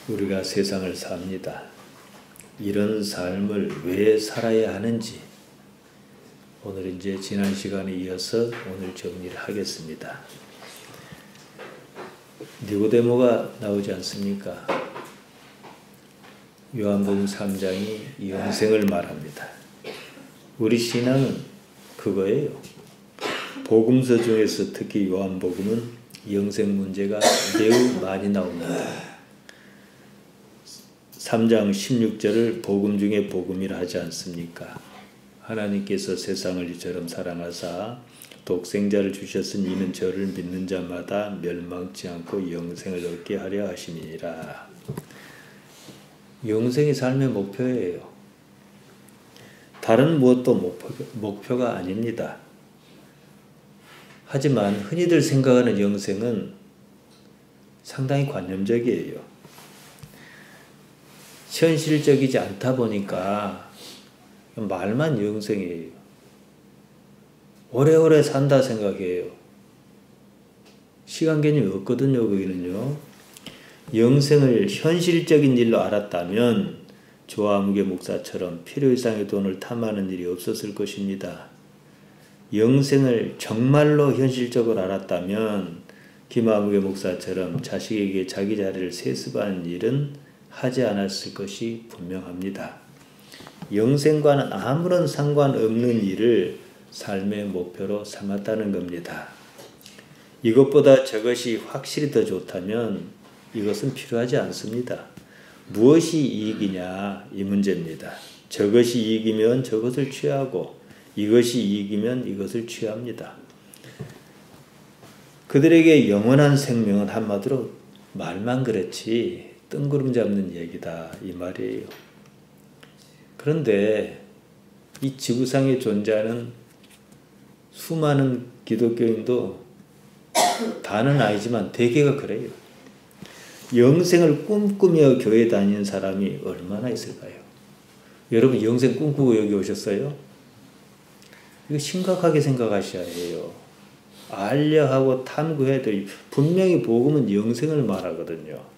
우리가 세상을 삽니다. 이런 삶을 왜 살아야 하는지 오늘 이제 지난 시간에 이어서 오늘 정리를 하겠습니다. 니고데모가 나오지 않습니까? 요한복음 3장이 영생을 말합니다. 우리 신앙은 그거예요. 복음서 중에서 특히 요한복음은 영생 문제가 매우 많이 나옵니다. 3장 16절을 복음 중에 복음이라 하지 않습니까? 하나님께서 세상을 이처럼 사랑하사 독생자를 주셨으니 이는 저를 믿는 자마다 멸망치 않고 영생을 얻게 하려 하심이니라. 영생이 삶의 목표예요. 다른 무엇도 목표가 아닙니다. 하지만 흔히들 생각하는 영생은 상당히 관념적이에요. 현실적이지 않다 보니까 말만 영생이에요. 오래오래 산다 생각해요. 시간 개념이 없거든요. 거기는요. 영생을 현실적인 일로 알았다면 조아무개 목사처럼 필요 이상의 돈을 탐하는 일이 없었을 것입니다. 영생을 정말로 현실적으로 알았다면 김아무개 목사처럼 자식에게 자기 자리를 세습하는 일은 하지 않았을 것이 분명합니다. 영생과는 아무런 상관없는 일을 삶의 목표로 삼았다는 겁니다. 이것보다 저것이 확실히 더 좋다면 이것은 필요하지 않습니다. 무엇이 이익이냐 이 문제입니다. 저것이 이익이면 저것을 취하고 이것이 이익이면 이것을 취합니다. 그들에게 영원한 생명은 한마디로 말만 그렇지 뜬구름 잡는 얘기다 이 말이에요. 그런데 이 지구상에 존재하는 수많은 기독교인도 다는 아니지만 대개가 그래요. 영생을 꿈꾸며 교회 다니는 사람이 얼마나 있을까요? 여러분 영생 꿈꾸고 여기 오셨어요? 이거 심각하게 생각하셔야 해요. 알려 하고 탐구해도 분명히 복음은 영생을 말하거든요.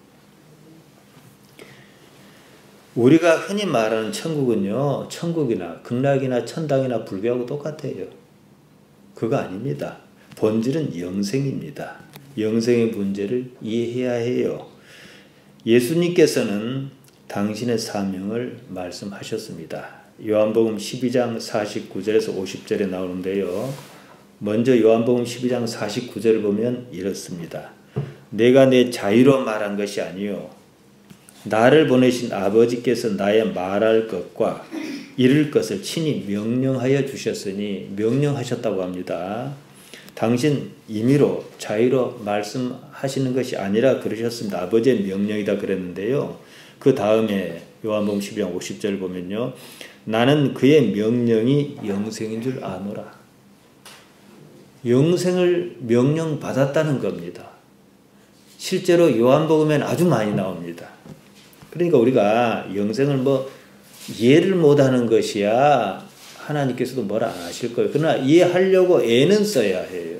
우리가 흔히 말하는 천국은요, 천국이나 극락이나 천당이나 불교하고 똑같아요. 그거 아닙니다. 본질은 영생입니다. 영생의 문제를 이해해야 해요. 예수님께서는 당신의 사명을 말씀하셨습니다. 요한복음 12장 49절에서 50절에 나오는데요. 먼저 요한복음 12장 49절을 보면 이렇습니다. 내가 내 자유로 말한 것이 아니요 나를 보내신 아버지께서 나의 말할 것과 이룰 것을 친히 명령하여 주셨으니 명령하셨다고 합니다. 당신 임의로 자유로 말씀하시는 것이 아니라 그러셨습니다. 아버지의 명령이다 그랬는데요. 그 다음에 요한복음 12장 50절 보면요. 나는 그의 명령이 영생인 줄 아노라. 영생을 명령받았다는 겁니다. 실제로 요한복음엔 아주 많이 나옵니다. 그러니까 우리가 영생을 이해를 못하는 것이야 하나님께서도 뭐라 안 하실 거예요. 그러나 이해하려고 애는 써야 해요.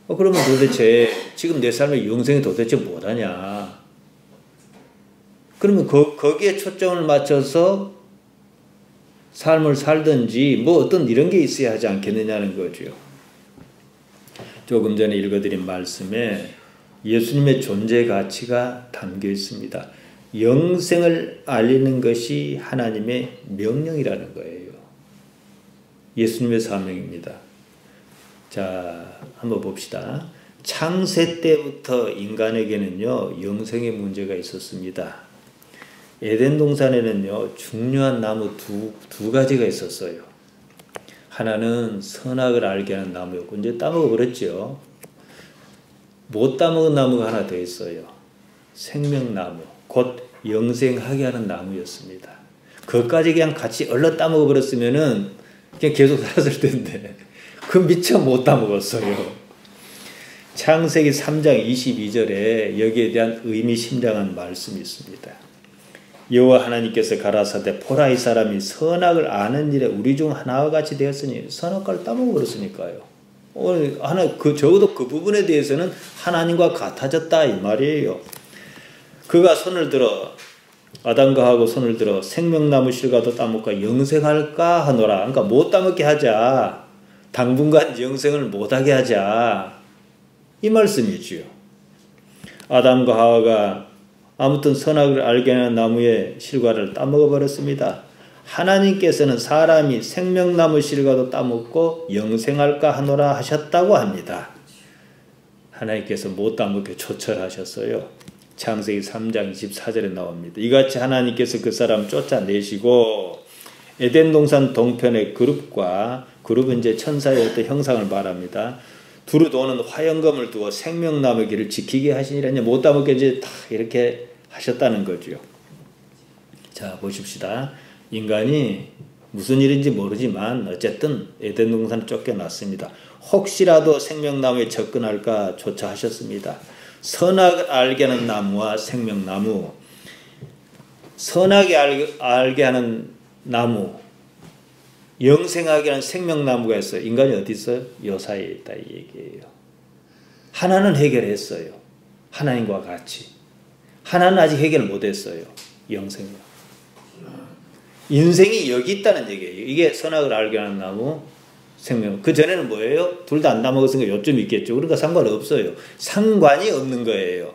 그러면 도대체 지금 내 삶의 영생이 도대체 뭐하냐. 그러면 거기에 초점을 맞춰서 삶을 살든지 어떤 이런 게 있어야 하지 않겠느냐는 거죠. 조금 전에 읽어드린 말씀에 예수님의 존재 가치가 담겨 있습니다. 영생을 알리는 것이 하나님의 명령이라는 거예요. 예수님의 사명입니다. 자, 한번 봅시다. 창세 때부터 인간에게는요, 영생의 문제가 있었습니다. 에덴 동산에는요, 중요한 나무 두 가지가 있었어요. 하나는 선악을 알게 하는 나무였고, 이제 따먹어 버렸죠. 못 따먹은 나무가 하나 더 있어요. 생명나무, 곧 영생하게 하는 나무였습니다. 그것까지 그냥 같이 얼른 따먹어 버렸으면은 그냥 계속 살았을 텐데, 그 미처 못 따먹었어요. 창세기 3장 22절에 여기에 대한 의미심장한 말씀이 있습니다. 여호와 하나님께서 가라사대 보라 이 사람이 선악을 아는 일에 우리 중 하나와 같이 되었으니 선악과를 따먹어 버렸으니까요. 적어도 그 부분에 대해서는 하나님과 같아졌다 이 말이에요. 그가 손을 들어 아담과 하고 손을 들어 생명나무 실과도 따먹고 영생할까 하노라. 그러니까 못 따먹게 하자. 당분간 영생을 못하게 하자. 이 말씀이지요. 아담과 하와가 아무튼 선악을 알게 하는 나무의 실과를 따먹어 버렸습니다. 하나님께서는 사람이 생명나무 실과도 따먹고 영생할까 하노라 하셨다고 합니다. 하나님께서 못 따먹게 조철하셨어요. 창세기 3장 24절에 나옵니다. 이같이 하나님께서 그 사람 쫓아내시고 에덴 동산 동편의 그룹은 이제 천사의 어떤 형상을 말합니다. 두루 도는 화영검을 두어 생명나무 길을 지키게 하시니라. 못 따먹게 이제 다 이렇게 하셨다는 거죠. 자, 보십시다. 인간이 무슨 일인지 모르지만 어쨌든 에덴 동산을 쫓겨났습니다. 혹시라도 생명나무에 접근할까 조차 하셨습니다. 선악을 알게 하는 나무와 생명나무, 선하게 알게 하는 나무, 영생하게 하는 생명나무가 있어요. 인간이 어디 있어요? 요 사이에 있다 이 얘기예요. 하나는 해결했어요. 하나님과 같이. 하나는 아직 해결 못했어요. 영생이요. 인생이 여기 있다는 얘기예요. 이게 선악을 알게 하는 나무, 생명. 그 전에는 뭐예요? 둘 다 안 따먹었으니까 요점 있겠죠. 그러니까 상관없어요. 상관이 없는 거예요.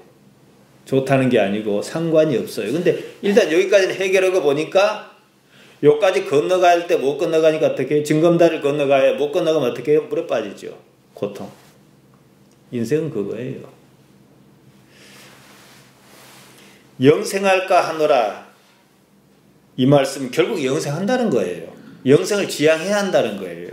좋다는 게 아니고 상관이 없어요. 근데 일단 여기까지는 해결하고 보니까 여기까지 건너갈 때 못 건너가니까 어떻게 해요? 징검다리를 건너가야 못 건너가면 어떻게 해요? 물에 빠지죠. 고통. 인생은 그거예요. 영생할까 하노라. 이 말씀 결국 영생한다는 거예요. 영생을 지향해야 한다는 거예요.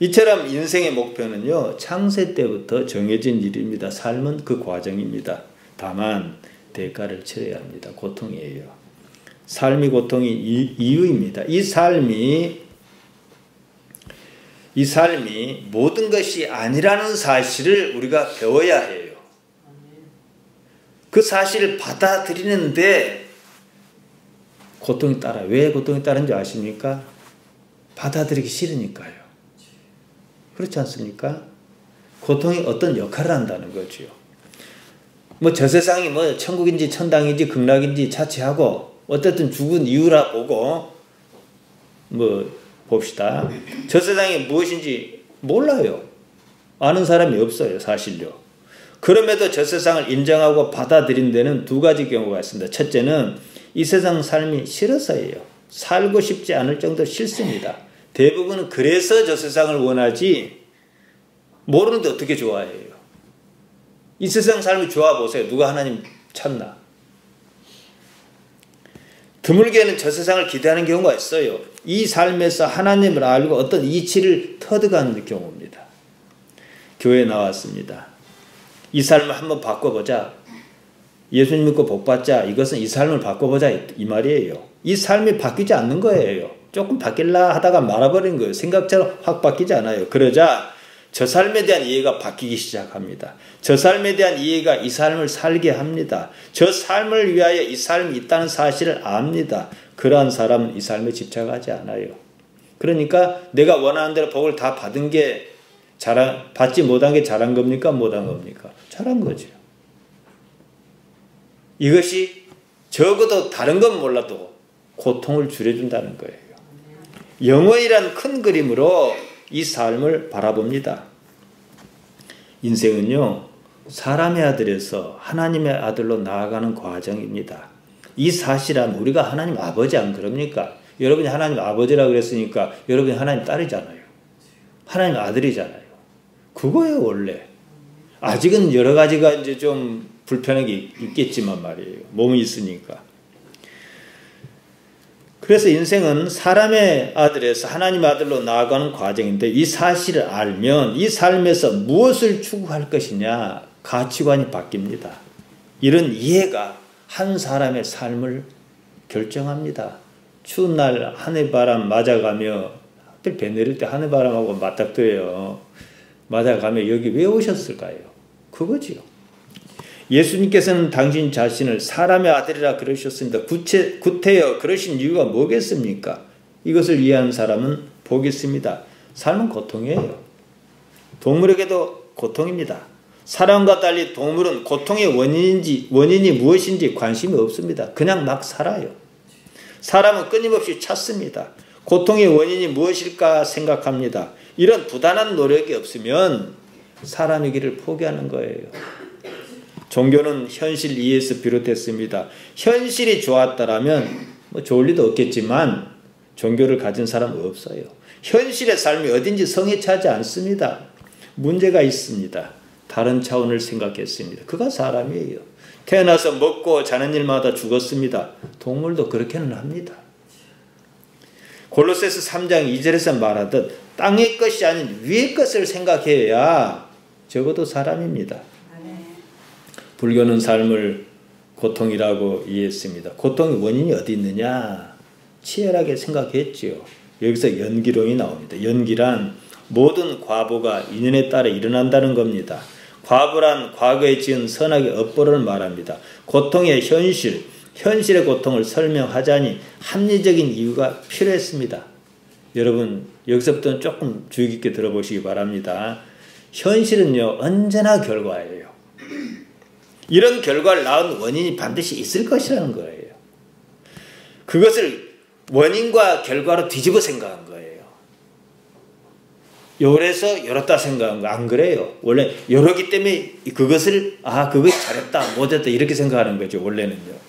이처럼 인생의 목표는요, 창세 때부터 정해진 일입니다. 삶은 그 과정입니다. 다만 대가를 치러야 합니다. 고통이에요. 삶이 고통이 이유입니다. 이 삶이 모든 것이 아니라는 사실을 우리가 배워야 해요. 그 사실을 받아들이는데 고통이 따라. 왜 고통이 따른지 아십니까? 받아들이기 싫으니까요. 그렇지 않습니까? 고통이 어떤 역할을 한다는 거죠. 뭐 저 세상이 뭐 천국인지 천당인지 극락인지 차치하고 어쨌든 죽은 이유라 보고 뭐 봅시다. 저 세상이 무엇인지 몰라요. 아는 사람이 없어요. 사실요. 그럼에도 저 세상을 인정하고 받아들인 데는 두 가지 경우가 있습니다. 첫째는 이 세상 삶이 싫어서예요. 살고 싶지 않을 정도 싫습니다. 대부분은 그래서 저 세상을 원하지 모르는데 어떻게 좋아해요. 이 세상 삶이 좋아 보세요. 누가 하나님 찾나. 드물게는 저 세상을 기대하는 경우가 있어요. 이 삶에서 하나님을 알고 어떤 이치를 터득하는 경우입니다. 교회에 나왔습니다. 이 삶을 한번 바꿔보자. 예수님 믿고 복받자. 이것은 이 삶을 바꿔보자 이 말이에요. 이 삶이 바뀌지 않는 거예요. 조금 바뀔라 하다가 말아버린 거예요. 생각처럼 확 바뀌지 않아요. 그러자 저 삶에 대한 이해가 바뀌기 시작합니다. 저 삶에 대한 이해가 이 삶을 살게 합니다. 저 삶을 위하여 이 삶이 있다는 사실을 압니다. 그러한 사람은 이 삶에 집착하지 않아요. 그러니까 내가 원하는 대로 복을 다 받은 게 받지 못한 게 잘한 겁니까? 못한 겁니까? 잘한 거죠. 이것이 적어도 다른 건 몰라도 고통을 줄여준다는 거예요. 영원이란 큰 그림으로 이 삶을 바라봅니다. 인생은요, 사람의 아들에서 하나님의 아들로 나아가는 과정입니다. 이 사실은 우리가 하나님 아버지 안 그럽니까? 여러분이 하나님 아버지라고 그랬으니까 여러분이 하나님 딸이잖아요. 하나님 아들이잖아요. 그거예요, 원래. 아직은 여러 가지가 이제 좀 불편한 게 있겠지만 말이에요. 몸이 있으니까. 그래서 인생은 사람의 아들에서 하나님 아들로 나아가는 과정인데 이 사실을 알면 이 삶에서 무엇을 추구할 것이냐 가치관이 바뀝니다. 이런 이해가 한 사람의 삶을 결정합니다. 추운 날 하늘바람 맞아가며 하필 배 내릴 때 하늘바람하고 맞닥뜨려요. 맞아가며 여기 왜 오셨을까요? 그거지요. 예수님께서는 당신 자신을 사람의 아들이라 그러셨습니다. 구태여 그러신 이유가 뭐겠습니까? 이것을 이해하는 사람은 복이 있습니다. 삶은 고통이에요. 동물에게도 고통입니다. 사람과 달리 동물은 고통의 원인이 무엇인지 관심이 없습니다. 그냥 막 살아요. 사람은 끊임없이 찾습니다. 고통의 원인이 무엇일까 생각합니다. 이런 부단한 노력이 없으면 사람의 길을 포기하는 거예요. 종교는 현실 이해에서 비롯했습니다. 현실이 좋았다라면 뭐 좋을 리도 없겠지만 종교를 가진 사람은 없어요. 현실의 삶이 어딘지 성에 차지 않습니다. 문제가 있습니다. 다른 차원을 생각했습니다. 그가 사람이에요. 태어나서 먹고 자는 일마다 죽었습니다. 동물도 그렇게는 합니다. 골로새서 3장 2절에서 말하듯 땅의 것이 아닌 위의 것을 생각해야 적어도 사람입니다. 불교는 삶을 고통이라고 이해했습니다. 고통의 원인이 어디 있느냐? 치열하게 생각했지요. 여기서 연기론이 나옵니다. 연기란 모든 과보가 인연에 따라 일어난다는 겁니다. 과보란 과거에 지은 선악의 업보를 말합니다. 고통의 현실의 고통을 설명하자니 합리적인 이유가 필요했습니다. 여러분 여기서부터는 조금 주의 깊게 들어보시기 바랍니다. 현실은요 언제나 결과예요. 이런 결과를 낳은 원인이 반드시 있을 것이라는 거예요. 그것을 원인과 결과로 뒤집어 생각한 거예요. 요래서 요렇다 생각한 거 안 그래요. 원래 요러기 때문에 그것을 그거 잘했다 못했다 이렇게 생각하는 거죠. 원래는요.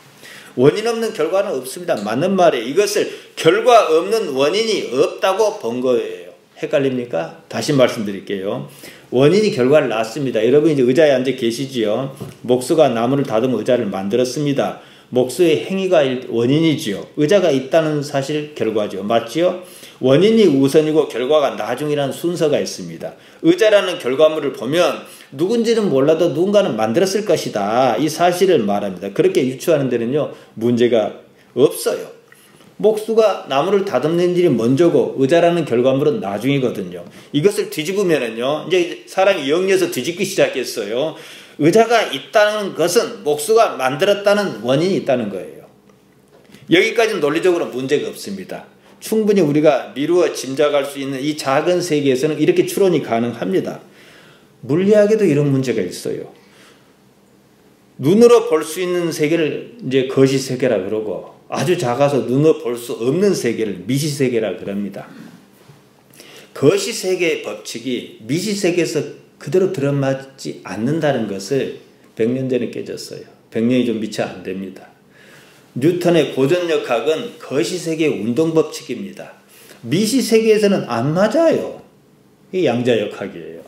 원인 없는 결과는 없습니다. 맞는 말이에요. 이것을 결과 없는 원인이 없다고 본 거예요. 헷갈립니까? 다시 말씀드릴게요. 원인이 결과를 낳습니다. 여러분 이제 의자에 앉아 계시지요. 목수가 나무를 다듬어 의자를 만들었습니다. 목수의 행위가 원인이지요. 의자가 있다는 사실 결과죠. 맞지요? 원인이 우선이고 결과가 나중이라는 순서가 있습니다. 의자라는 결과물을 보면 누군지는 몰라도 누군가는 만들었을 것이다. 이 사실을 말합니다. 그렇게 유추하는 데는요 문제가 없어요. 목수가 나무를 다듬는 일이 먼저고 의자라는 결과물은 나중이거든요. 이것을 뒤집으면은요 이제 사람이 영리해서 뒤집기 시작했어요. 의자가 있다는 것은 목수가 만들었다는 원인이 있다는 거예요. 여기까지는 논리적으로 문제가 없습니다. 충분히 우리가 미루어 짐작할 수 있는 이 작은 세계에서는 이렇게 추론이 가능합니다. 물리학에도 이런 문제가 있어요. 눈으로 볼 수 있는 세계를 이제 거시세계라 그러고 아주 작아서 눈으로 볼 수 없는 세계를 미시세계라 그럽니다. 거시세계의 법칙이 미시세계에서 그대로 들어맞지 않는다는 것을 100년 전에 깨졌어요. 100년이 좀 미처 안 됩니다. 뉴턴의 고전역학은 거시세계의 운동법칙입니다. 미시세계에서는 안 맞아요. 이게 양자역학이에요.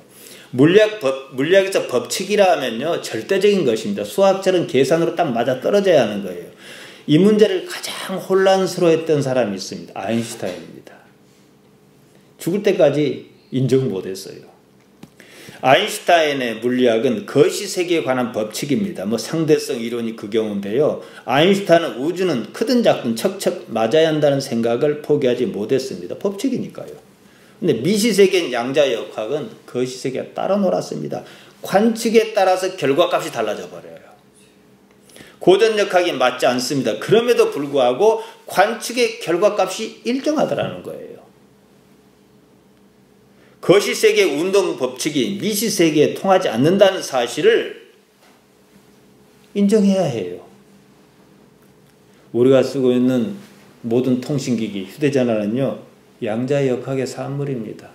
물리학에서 법칙이라 하면요 절대적인 것입니다. 수학적인 계산으로 딱 맞아 떨어져야 하는 거예요. 이 문제를 가장 혼란스러워했던 사람이 있습니다. 아인슈타인입니다. 죽을 때까지 인정 못했어요. 아인슈타인의 물리학은 거시세계에 관한 법칙입니다. 상대성 이론이 그 경우인데요. 아인슈타인은 우주는 크든 작든 척척 맞아야 한다는 생각을 포기하지 못했습니다. 법칙이니까요. 근데 미시세계인 양자역학은 거시세계가 따로 놀았습니다. 관측에 따라서 결과값이 달라져 버려요. 고전역학이 맞지 않습니다. 그럼에도 불구하고 관측의 결과값이 일정하더라는 거예요. 거시세계 운동 법칙이 미시세계에 통하지 않는다는 사실을 인정해야 해요. 우리가 쓰고 있는 모든 통신기기, 휴대전화는요 양자역학의 산물입니다.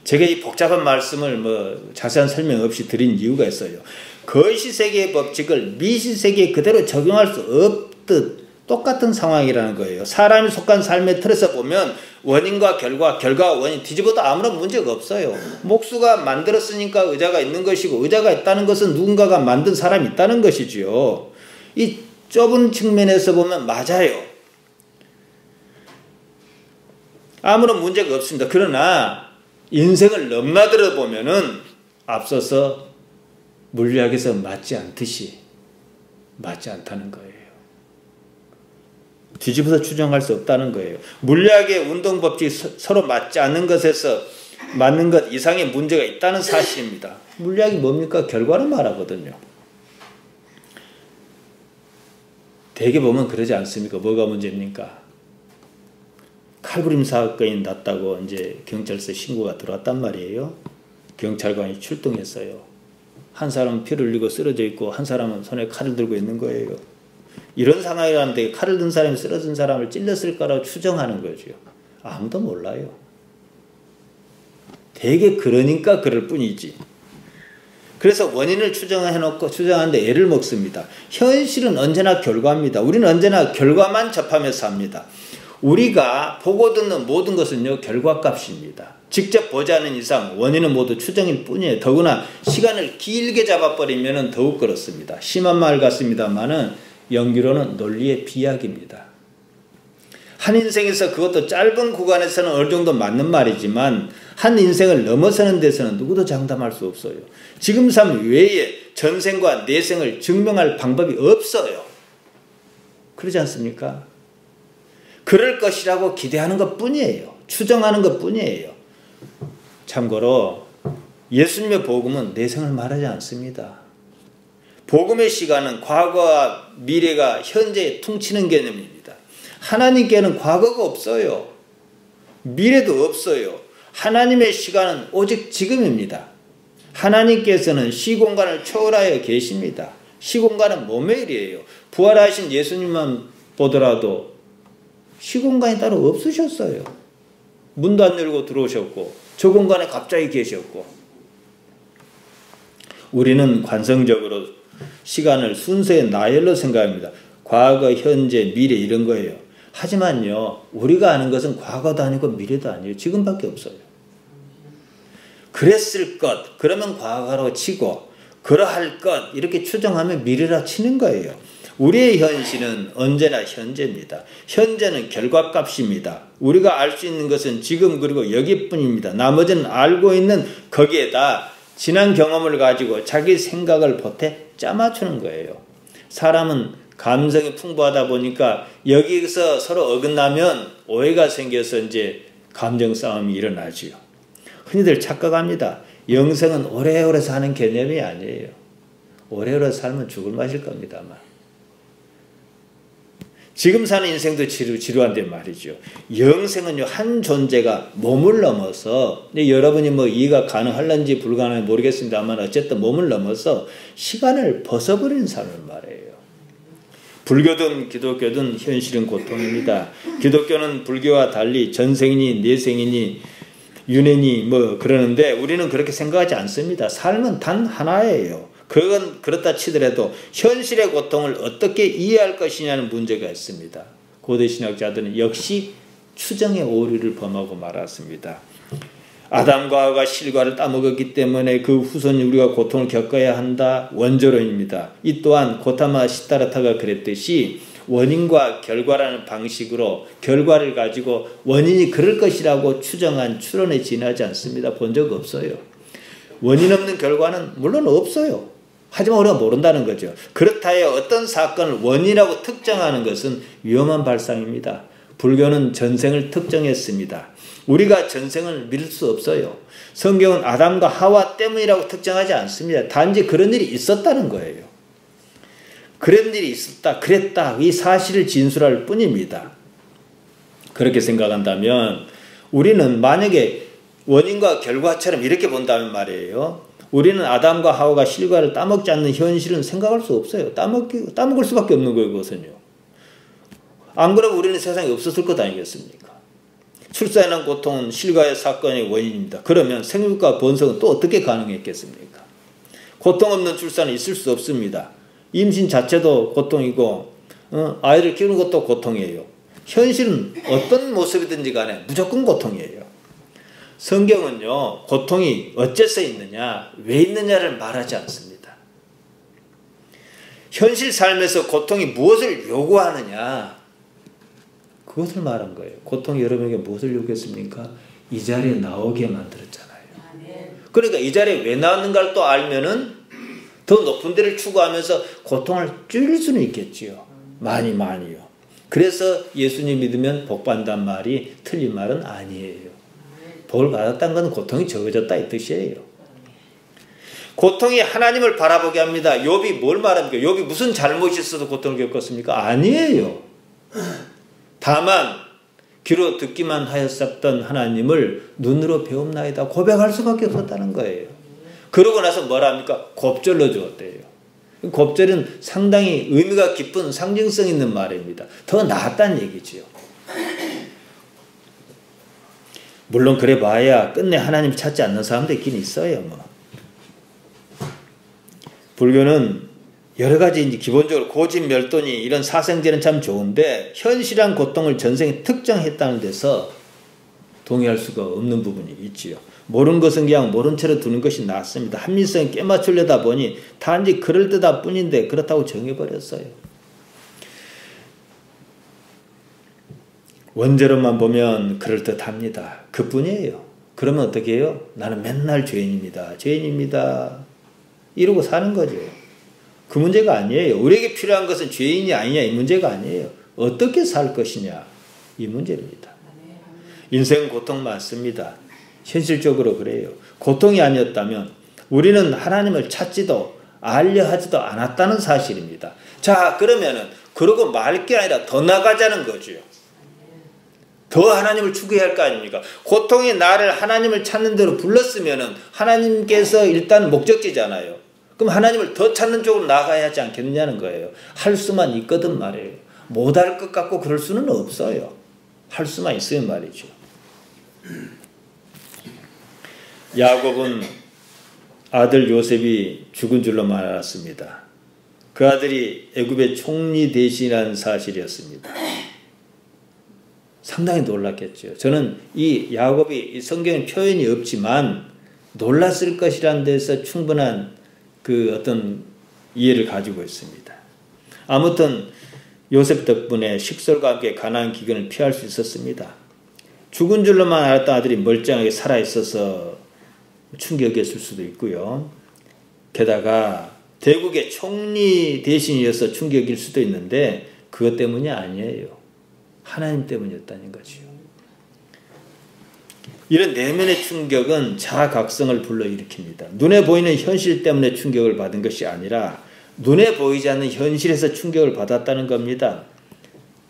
제가 이 복잡한 말씀을 자세한 설명 없이 드린 이유가 있어요. 거시세계의 법칙을 미시세계에 그대로 적용할 수 없듯 똑같은 상황이라는 거예요. 사람이 속한 삶의 틀에서 보면 원인과 결과와 원인 뒤집어도 아무런 문제가 없어요. 목수가 만들었으니까 의자가 있는 것이고 의자가 있다는 것은 누군가가 만든 사람이 있다는 것이지요. 이 좁은 측면에서 보면 맞아요. 아무런 문제가 없습니다. 그러나 인생을 넘나들어 보면은 앞서서 물리학에서 맞지 않듯이 맞지 않다는 거예요. 뒤집어서 추정할 수 없다는 거예요. 물리학의 운동 법칙이 서로 맞지 않는 것에서 맞는 것 이상의 문제가 있다는 사실입니다. 물리학이 뭡니까? 결과를 말하거든요. 대개 보면 그러지 않습니까? 뭐가 문제입니까? 칼부림 사건이 났다고 이제 경찰서에 신고가 들어왔단 말이에요. 경찰관이 출동했어요. 한 사람은 피를 흘리고 쓰러져 있고 한 사람은 손에 칼을 들고 있는 거예요. 이런 상황이라는데 칼을 든 사람이 쓰러진 사람을 찔렀을 거라고 추정하는 거죠. 아무도 몰라요. 되게 그러니까 그럴 뿐이지. 그래서 원인을 추정하는데 애를 먹습니다. 현실은 언제나 결과입니다. 우리는 언제나 결과만 접하며 삽니다. 우리가 보고 듣는 모든 것은요, 결과값입니다. 직접 보지 않는 이상 원인은 모두 추정일 뿐이에요. 더구나 시간을 길게 잡아버리면 더욱 그렇습니다. 심한 말 같습니다만은 연기로는 논리의 비약입니다. 한 인생에서 그것도 짧은 구간에서는 어느 정도 맞는 말이지만 한 인생을 넘어서는 데서는 누구도 장담할 수 없어요. 지금 삶 외에 전생과 내생을 증명할 방법이 없어요. 그러지 않습니까? 그럴 것이라고 기대하는 것 뿐이에요. 추정하는 것 뿐이에요. 참고로 예수님의 복음은 내생을 말하지 않습니다. 복음의 시간은 과거와 미래가 현재에 퉁치는 개념입니다. 하나님께는 과거가 없어요. 미래도 없어요. 하나님의 시간은 오직 지금입니다. 하나님께서는 시공간을 초월하여 계십니다. 시공간은 몸의 일이에요. 부활하신 예수님만 보더라도 시공간이 따로 없으셨어요. 문도 안 열고 들어오셨고 저 공간에 갑자기 계셨고. 우리는 관성적으로 시간을 순서의 나열로 생각합니다. 과거, 현재, 미래 이런 거예요. 하지만요, 우리가 아는 것은 과거도 아니고 미래도 아니에요. 지금밖에 없어요. 그랬을 것, 그러면 과거로 치고 그러할 것 이렇게 추정하면 미래라 치는 거예요. 우리의 현실은 언제나 현재입니다. 현재는 결과값입니다. 우리가 알 수 있는 것은 지금 그리고 여기뿐입니다. 나머지는 알고 있는 거기에다 지난 경험을 가지고 자기 생각을 보태 짜맞추는 거예요. 사람은 감성이 풍부하다 보니까 여기서 서로 어긋나면 오해가 생겨서 이제 감정 싸움이 일어나지요. 흔히들 착각합니다. 영생은 오래오래 사는 개념이 아니에요. 오래오래 살면 죽을 맛일 겁니다만. 지금 사는 인생도 지루한데 말이죠. 영생은요, 한 존재가 몸을 넘어서, 여러분이 뭐 이해가 가능할런지 불가능한지 모르겠습니다만 어쨌든 몸을 넘어서 시간을 벗어버리는 삶을 말해요. 불교든 기독교든 현실은 고통입니다. 기독교는 불교와 달리 전생이니 내생이니 윤회니 뭐 그러는데 우리는 그렇게 생각하지 않습니다. 삶은 단 하나예요. 그건 그렇다 치더라도 현실의 고통을 어떻게 이해할 것이냐는 문제가 있습니다. 고대 신학자들은 역시 추정의 오류를 범하고 말았습니다. 아담과 하와가 실과를 따먹었기 때문에 그 후손이 우리가 고통을 겪어야 한다. 원조론입니다. 이 또한 고타마 시타르타가 그랬듯이 원인과 결과라는 방식으로 결과를 가지고 원인이 그럴 것이라고 추정한 추론에 지나지 않습니다. 본 적 없어요. 원인 없는 결과는 물론 없어요. 하지만 우리가 모른다는 거죠. 그렇다 하여 어떤 사건을 원인이라고 특정하는 것은 위험한 발상입니다. 불교는 전생을 특정했습니다. 우리가 전생을 믿을 수 없어요. 성경은 아담과 하와 때문이라고 특정하지 않습니다. 단지 그런 일이 있었다는 거예요. 그런 일이 있었다, 그랬다, 이 사실을 진술할 뿐입니다. 그렇게 생각한다면 우리는 만약에 원인과 결과처럼 이렇게 본다면 말이에요. 우리는 아담과 하와가 실과를 따먹지 않는 현실은 생각할 수 없어요. 따먹을 수밖에 없는 거예요, 그것은요. 안 그러면 우리는 세상에 없었을 것 아니겠습니까? 출산에 난 고통은 실과의 사건의 원인입니다. 그러면 생육과 번성은 또 어떻게 가능했겠습니까? 고통 없는 출산은 있을 수 없습니다. 임신 자체도 고통이고 아이를 키우는 것도 고통이에요. 현실은 어떤 모습이든지 간에 무조건 고통이에요. 성경은요, 고통이 어째서 있느냐, 왜 있느냐를 말하지 않습니다. 현실 삶에서 고통이 무엇을 요구하느냐, 그것을 말한 거예요. 고통이 여러분에게 무엇을 요구했습니까? 이 자리에 나오게 만들었잖아요. 그러니까 이 자리에 왜 나왔는가를 또 알면은 더 높은 데를 추구하면서 고통을 줄일 수는 있겠지요. 많이요. 그래서 예수님 믿으면 복 받는다는 말이 틀린 말은 아니에요. 복을 받았다는 건 고통이 적어졌다 이 뜻이에요. 고통이 하나님을 바라보게 합니다. 욥이 뭘 말합니까? 욥이 무슨 잘못이 있어도 고통을 겪었습니까? 아니에요. 다만 귀로 듣기만 하였었던 하나님을 눈으로 배움나이다 고백할 수밖에 없었다는 거예요. 그러고 나서 뭐라 합니까? 곱절로 주었대요. 곱절은 상당히 의미가 깊은 상징성 있는 말입니다. 더 나았다는 얘기지요. 물론 그래 봐야 끝내 하나님 찾지 않는 사람도 있긴 있어요. 뭐. 불교는 여러 가지 이제 기본적으로 고집, 멸돈이 이런 사생제는 참 좋은데 현실한 고통을 전생에 특정했다는 데서 동의할 수가 없는 부분이 있지요. 모르는 것은 그냥 모른 채로 두는 것이 낫습니다. 합리성에 깨맞추려다 보니 단지 그럴듯할 뿐인데 그렇다고 정해버렸어요. 원죄로만 보면 그럴듯합니다. 그뿐이에요. 그러면 어떻게 해요? 나는 맨날 죄인입니다. 죄인입니다. 이러고 사는 거죠. 그 문제가 아니에요. 우리에게 필요한 것은 죄인이 아니냐 이 문제가 아니에요. 어떻게 살 것이냐 이 문제입니다. 인생은 고통 많습니다. 현실적으로 그래요. 고통이 아니었다면 우리는 하나님을 찾지도 알려 하지도 않았다는 사실입니다. 자, 그러면은 그러고 말 게 아니라 더 나가자는 거죠. 더 하나님을 추구해야 할 거 아닙니까? 고통이 나를 하나님을 찾는 대로 불렀으면은 하나님께서 일단 목적지잖아요. 그럼 하나님을 더 찾는 쪽으로 나가야 하지 않겠느냐는 거예요. 할 수만 있거든 말이에요. 못할 것 같고 그럴 수는 없어요. 할 수만 있으면 말이죠. 야곱은 아들 요셉이 죽은 줄로만 알았습니다. 그 아들이 애굽의 총리 대신이라는 사실이었습니다. 상당히 놀랐겠죠. 저는 이 야곱이 성경에 표현이 없지만 놀랐을 것이라는 데서 충분한 그 어떤 이해를 가지고 있습니다. 아무튼 요셉 덕분에 식솔과 함께 가나안 기근을 피할 수 있었습니다. 죽은 줄로만 알았던 아들이 멀쩡하게 살아있어서 충격이었을 수도 있고요. 게다가 대국의 총리 대신이어서 충격일 수도 있는데 그것 때문이 아니에요. 하나님 때문이었다는 거죠. 이런 내면의 충격은 자각성을 불러일으킵니다. 눈에 보이는 현실 때문에 충격을 받은 것이 아니라 눈에 보이지 않는 현실에서 충격을 받았다는 겁니다.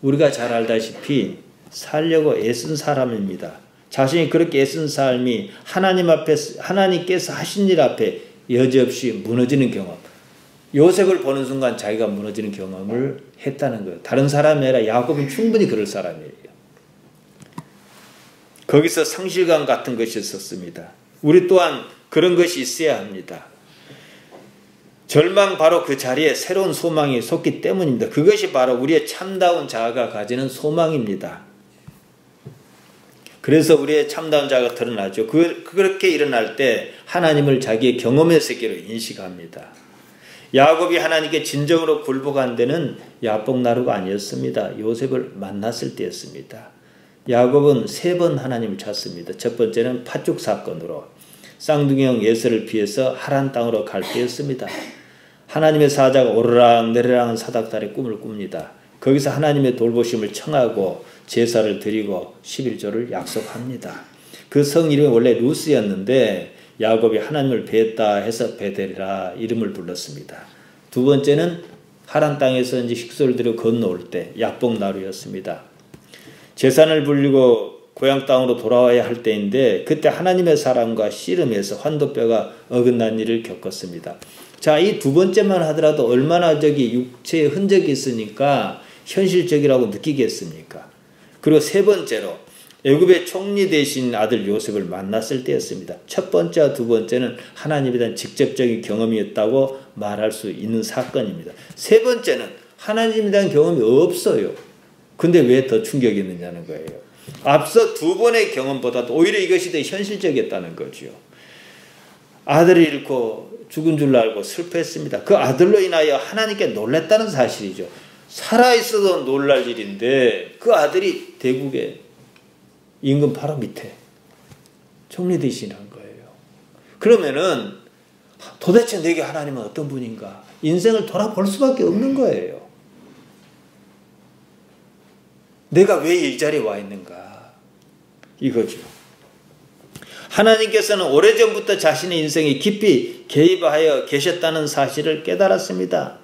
우리가 잘 알다시피 살려고 애쓴 사람입니다. 자신이 그렇게 애쓴 삶이 하나님 앞에 하나님께서 하신 일 앞에 여지없이 무너지는 경험. 요셉을 보는 순간 자기가 무너지는 경험을 했다는 거예요. 다른 사람이 아니라 야곱은 충분히 그럴 사람이에요. 거기서 상실감 같은 것이 있었습니다. 우리 또한 그런 것이 있어야 합니다. 절망 바로 그 자리에 새로운 소망이 솟기 때문입니다. 그것이 바로 우리의 참다운 자아가 가지는 소망입니다. 그래서 우리의 참다운 자아가 드러나죠. 그렇게 일어날 때 하나님을 자기의 경험의 세계로 인식합니다. 야곱이 하나님께 진정으로 굴복한 데는 야복나루가 아니었습니다. 요셉을 만났을 때였습니다. 야곱은 3번 하나님을 찾습니다. 첫 번째는 팥죽 사건으로 쌍둥이형 예서를 피해서 하란 땅으로 갈 때였습니다. 하나님의 사자가 오르락내리락한 사닥달의 꿈을 꿉니다. 거기서 하나님의 돌보심을 청하고 제사를 드리고 11조를 약속합니다. 그 성 이름이 원래 루스였는데 야곱이 하나님을 뵈었다 해서 베델이라 이름을 불렀습니다. 두 번째는 하란 땅에서 이제 식솔을 들여 건너올 때 야복나루였습니다. 제산을 불리고 고향 땅으로 돌아와야 할 때인데 그때 하나님의 사랑과 씨름에서 환도뼈가 어긋난 일을 겪었습니다. 자, 이 두 번째만 하더라도 얼마나 육체의 흔적이 있으니까 현실적이라고 느끼겠습니까? 그리고 세 번째로 애굽의 총리 대신 아들 요셉을 만났을 때였습니다. 첫 번째와 두 번째는 하나님에 대한 직접적인 경험이었다고 말할 수 있는 사건입니다. 세 번째는 하나님에 대한 경험이 없어요. 근데 왜 더 충격이 있느냐는 거예요. 앞서 두 번의 경험보다도 오히려 이것이 더 현실적이었다는 거죠. 아들을 잃고 죽은 줄 알고 슬퍼했습니다. 그 아들로 인하여 하나님께 놀랐다는 사실이죠. 살아있어도 놀랄 일인데 그 아들이 대국의 임금 바로 밑에 총리 대신한 거예요. 그러면은 도대체 내게 하나님은 어떤 분인가? 인생을 돌아볼 수밖에 없는 거예요. 내가 왜 이 자리에 와 있는가? 이거죠. 하나님께서는 오래전부터 자신의 인생에 깊이 개입하여 계셨다는 사실을 깨달았습니다.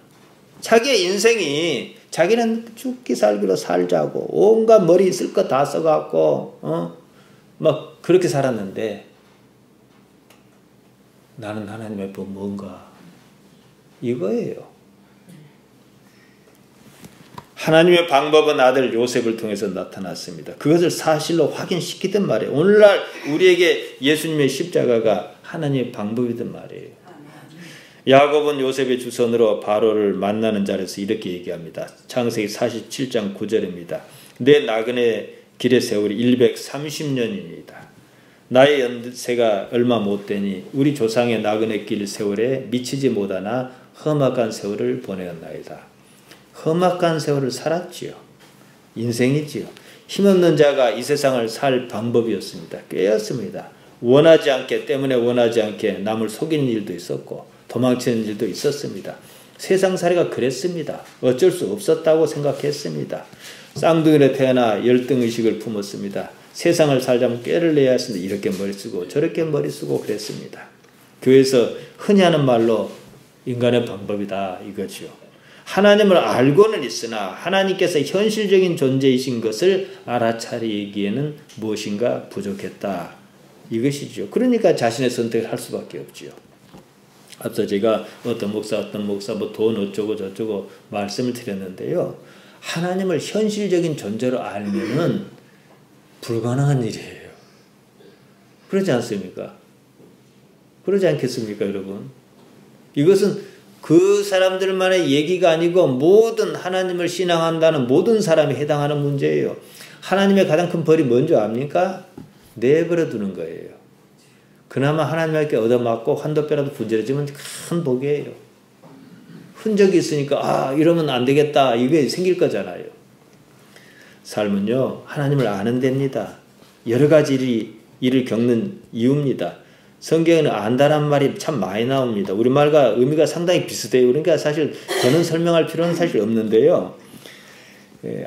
자기의 인생이 자기는 죽기 살기로 살자고 온갖 머리 있을 거 다 써갖고 막 그렇게 살았는데 나는 하나님의 법 뭔가 이거예요. 하나님의 방법은 아들 요셉을 통해서 나타났습니다. 그것을 사실로 확인시키던 말이에요. 오늘날 우리에게 예수님의 십자가가 하나님의 방법이던 말이에요. 야곱은 요셉의 주선으로 바로를 만나는 자리에서 이렇게 얘기합니다. 창세기 47장 9절입니다. 내 나그네 길의 세월이 130년입니다. 나의 연세가 얼마 못 되니 우리 조상의 나그네 길 세월에 미치지 못하나 험악한 세월을 보내었나이다. 험악한 세월을 살았지요. 인생이지요. 힘없는 자가 이 세상을 살 방법이었습니다. 꾀였습니다. 원하지 않게 남을 속이는 일도 있었고 도망치는 일도 있었습니다. 세상살이가 그랬습니다. 어쩔 수 없었다고 생각했습니다. 쌍둥이로 태어나 열등의식을 품었습니다. 세상을 살자면 꾀를 내야 했습니다. 이렇게 머리 쓰고 저렇게 머리 쓰고 그랬습니다. 교회에서 흔히 하는 말로 인간의 방법이다 이거지요. 하나님을 알고는 있으나 하나님께서 현실적인 존재이신 것을 알아차리기에는 무엇인가 부족했다. 이것이죠. 그러니까 자신의 선택을 할 수밖에 없지요. 앞서 제가 어떤 목사 뭐 돈 어쩌고 저쩌고 말씀을 드렸는데요. 하나님을 현실적인 존재로 알면은 불가능한 일이에요. 그러지 않습니까? 그러지 않겠습니까, 여러분? 이것은 그 사람들만의 얘기가 아니고 모든 하나님을 신앙한다는 모든 사람이 해당하는 문제예요. 하나님의 가장 큰 벌이 뭔지 압니까? 내버려 두는 거예요. 그나마 하나님께 얻어맞고 환도뼈라도 분절해지면 큰 복이에요. 흔적이 있으니까 이러면 안 되겠다 이게 생길 거잖아요. 삶은요 하나님을 아는 데입니다. 여러 가지 일을 겪는 이유입니다. 성경에는 안다란 말이 참 많이 나옵니다. 우리말과 의미가 상당히 비슷해요. 그러니까 사실 저는 설명할 필요는 사실 없는데요.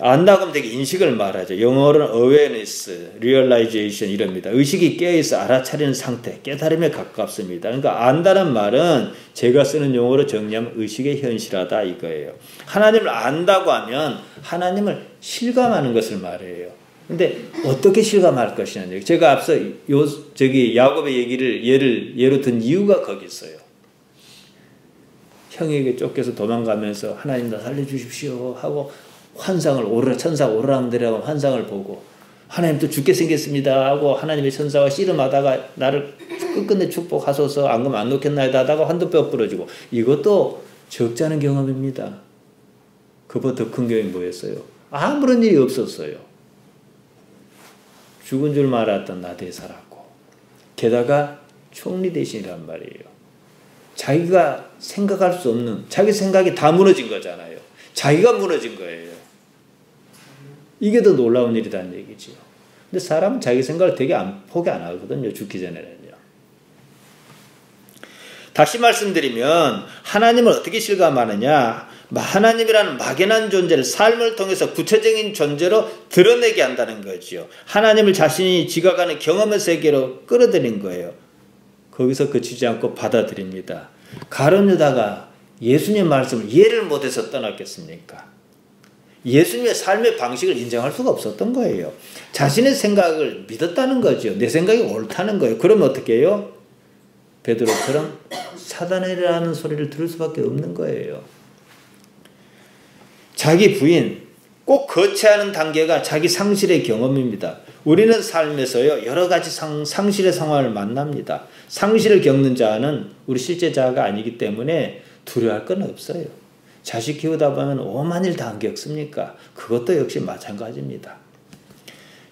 안다고 하면 되게 인식을 말하죠. 영어로는 awareness, realization 이럽니다. 의식이 깨어있어 알아차리는 상태, 깨달음에 가깝습니다. 그러니까 안다는 말은 제가 쓰는 용어로 정리하면 의식의 현실하다 이거예요. 하나님을 안다고 하면 하나님을 실감하는 것을 말해요. 근데 어떻게 실감할 것이냐. 제가 앞서 야곱의 얘기를 예로 든 이유가 거기 있어요. 형에게 쫓겨서 도망가면서 하나님 나 살려주십시오 하고 환상을 천사가 오르락내리락 환상을 보고 하나님 또 죽게 생겼습니다 하고 하나님의 천사와 씨름하다가 나를 끝끝내 축복하소서 안 그러면 안 놓겠나이다 하다가 환도뼈 부러지고 이것도 적지 않은 경험입니다. 그보다 더 큰 경험이 뭐였어요? 아무런 일이 없었어요. 죽은 줄 알았던 나 대사라고. 게다가 총리 대신이란 말이에요. 자기가 생각할 수 없는 자기 생각이 다 무너진 거잖아요. 자기가 무너진 거예요. 이게 더 놀라운 일이라는 얘기죠. 근데 사람은 자기 생각을 되게 포기 안 하거든요. 죽기 전에는요. 다시 말씀드리면 하나님을 어떻게 실감하느냐. 하나님이라는 막연한 존재를 삶을 통해서 구체적인 존재로 드러내게 한다는 거죠. 하나님을 자신이 지각하는 경험의 세계로 끌어들인 거예요. 거기서 그치지 않고 받아들입니다. 가룟 유다가 예수님의 말씀을 이해를 못해서 떠났겠습니까? 예수님의 삶의 방식을 인정할 수가 없었던 거예요. 자신의 생각을 믿었다는 거죠. 내 생각이 옳다는 거예요. 그러면 어떻게 해요? 베드로처럼 사단이라는 소리를 들을 수밖에 없는 거예요. 자기 부인, 꼭 거치하는 단계가 자기 상실의 경험입니다. 우리는 삶에서요, 여러 가지 상실의 상황을 만납니다. 상실을 겪는 자는 우리 실제 자가 아니기 때문에 두려워할 건 없어요. 자식 키우다 보면 오만 일 다 안 겪습니까? 그것도 역시 마찬가지입니다.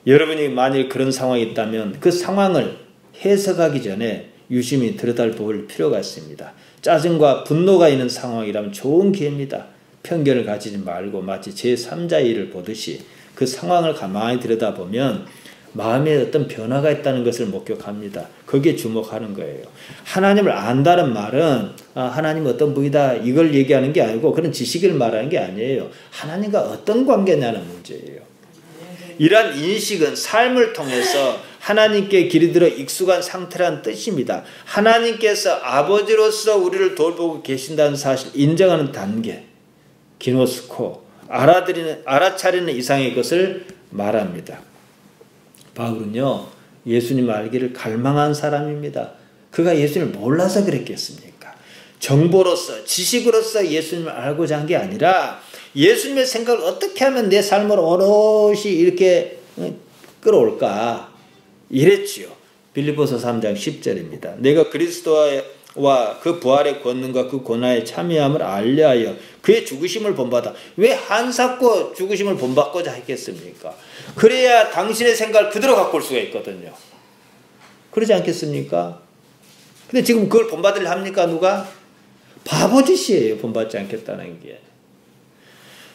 여러분이 만일 그런 상황이 있다면 그 상황을 해석하기 전에 유심히 들여다볼 필요가 있습니다. 짜증과 분노가 있는 상황이라면 좋은 기회입니다. 편견을 가지지 말고 마치 제3자의 일을 보듯이 그 상황을 가만히 들여다보면 마음에 어떤 변화가 있다는 것을 목격합니다. 거기에 주목하는 거예요. 하나님을 안다는 말은 하나님 어떤 분이다 이걸 얘기하는 게 아니고 그런 지식을 말하는 게 아니에요. 하나님과 어떤 관계냐는 문제예요. 이러한 인식은 삶을 통해서 하나님께 길이 들어 익숙한 상태라는 뜻입니다. 하나님께서 아버지로서 우리를 돌보고 계신다는 사실 인정하는 단계, 기노스코, 알아차리는 이상의 것을 말합니다. 바울은요, 예수님 알기를 갈망한 사람입니다. 그가 예수님을 몰라서 그랬겠습니까? 정보로서 지식으로서 예수님을 알고자 한 게 아니라 예수님의 생각을 어떻게 하면 내 삶을 오롯이 이렇게 끌어올까 이랬지요. 빌립보서 3장 10절입니다. 내가 그리스도와 그 부활의 권능과 그 고난에 참여함을 알려하여 그의 죽으심을 본받아. 왜 한사코 죽으심을 본받고자 했겠습니까? 그래야 당신의 생각을 그대로 갖고 올 수가 있거든요. 그러지 않겠습니까? 근데 지금 그걸 본받으려 합니까? 누가? 바보짓이에요. 본받지 않겠다는 게.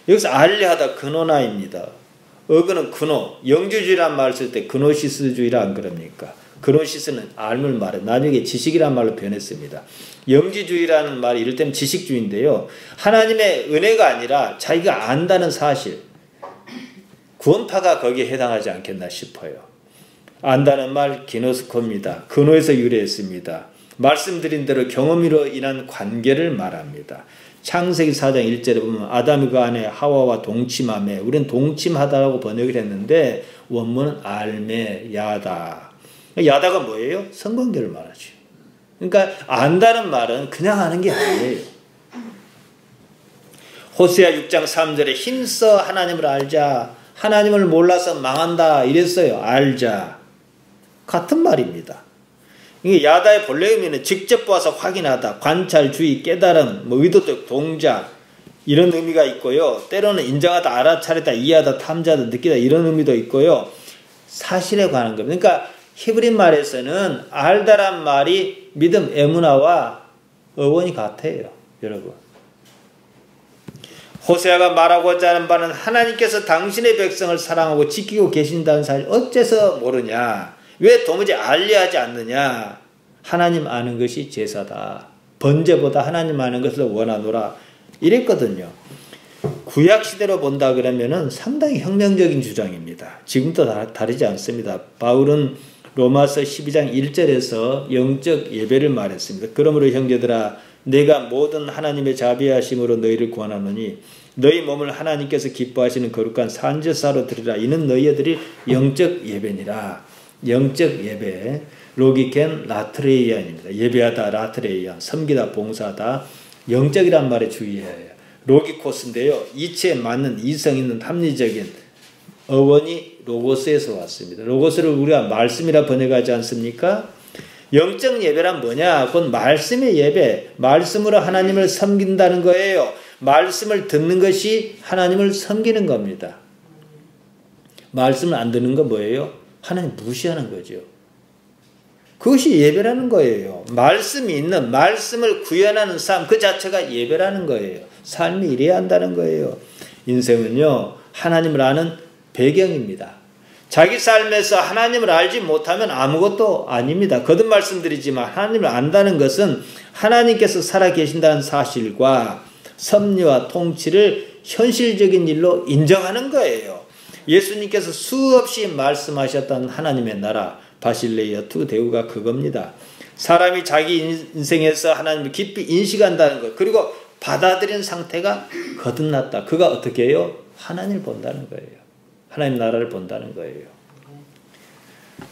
여기서 알려하다 근호나입니다. 어그는 근호, 영주주의란 말을 쓸 때 근호시스주의라 안 그럽니까? 근호시스는 알을 말해 나중에 지식이란 말로 변했습니다. 영지주의라는 말이 이럴 때는 지식주의인데요. 하나님의 은혜가 아니라 자기가 안다는 사실, 구원파가 거기에 해당하지 않겠나 싶어요. 안다는 말 기노스코입니다. 근호에서 유래했습니다. 말씀드린 대로 경험으로 인한 관계를 말합니다. 창세기 4장 1절에 보면 아담이 그 안에 하와와 동침하며, 우리는 동침하다라고 번역을 했는데 원문은 알매 야다. 야다가 뭐예요? 성관계를 말하죠. 그러니까 안다는 말은 그냥 아는 게 아니에요. 호세아 6장 3절에 힘써 하나님을 알자. 하나님을 몰라서 망한다 이랬어요. 알자. 같은 말입니다. 이게 야다의 본래 의미는 직접 보아서 확인하다, 관찰, 주의, 깨달음, 의도적 동작 이런 의미가 있고요. 때로는 인정하다, 알아차리다, 이해하다, 탐지하다, 느끼다 이런 의미도 있고요. 사실에 관한 겁니다. 그러니까 히브리 말에서는 알다란 말이 믿음, 에무나와 어원이 같아요. 여러분. 호세아가 말하고자 하는 바는 하나님께서 당신의 백성을 사랑하고 지키고 계신다는 사실 어째서 모르냐? 왜 도무지 알려하지 않느냐? 하나님 아는 것이 제사다. 번제보다 하나님 아는 것을 원하노라. 이랬거든요. 구약시대로 본다 그러면은 상당히 혁명적인 주장입니다. 지금도 다르지 않습니다. 바울은 로마서 12장 1절에서 영적 예배를 말했습니다. 그러므로 형제들아 내가 모든 하나님의 자비하심으로 너희를 구원하노니 너희 몸을 하나님께서 기뻐하시는 거룩한 산제사로 드리라. 이는 너희들이 영적 예배니라. 영적 예배, 로기켄 라트레이안입니다. 예배하다 라트레이안, 섬기다 봉사하다. 영적이란 말에 주의해야 해요. 로기코스인데요. 이치에 맞는 이성 있는 합리적인 어원이 로고스에서 왔습니다. 로고스를 우리가 말씀이라 번역하지 않습니까? 영적 예배란 뭐냐? 그건 말씀의 예배, 말씀으로 하나님을 섬긴다는 거예요. 말씀을 듣는 것이 하나님을 섬기는 겁니다. 말씀을 안 듣는 건 뭐예요? 하나님 무시하는 거죠. 그것이 예배라는 거예요. 말씀이 있는, 말씀을 구현하는 삶 그 자체가 예배라는 거예요. 삶이 이래야 한다는 거예요. 인생은요, 하나님을 아는 배경입니다. 자기 삶에서 하나님을 알지 못하면 아무것도 아닙니다. 거듭 말씀드리지만 하나님을 안다는 것은 하나님께서 살아계신다는 사실과 섭리와 통치를 현실적인 일로 인정하는 거예요. 예수님께서 수없이 말씀하셨던 하나님의 나라 바실레이아 투 데우가 그겁니다. 사람이 자기 인생에서 하나님을 깊이 인식한다는 것, 그리고 받아들인 상태가 거듭났다. 그가 어떻게 해요? 하나님을 본다는 거예요. 하나님 나라를 본다는 거예요.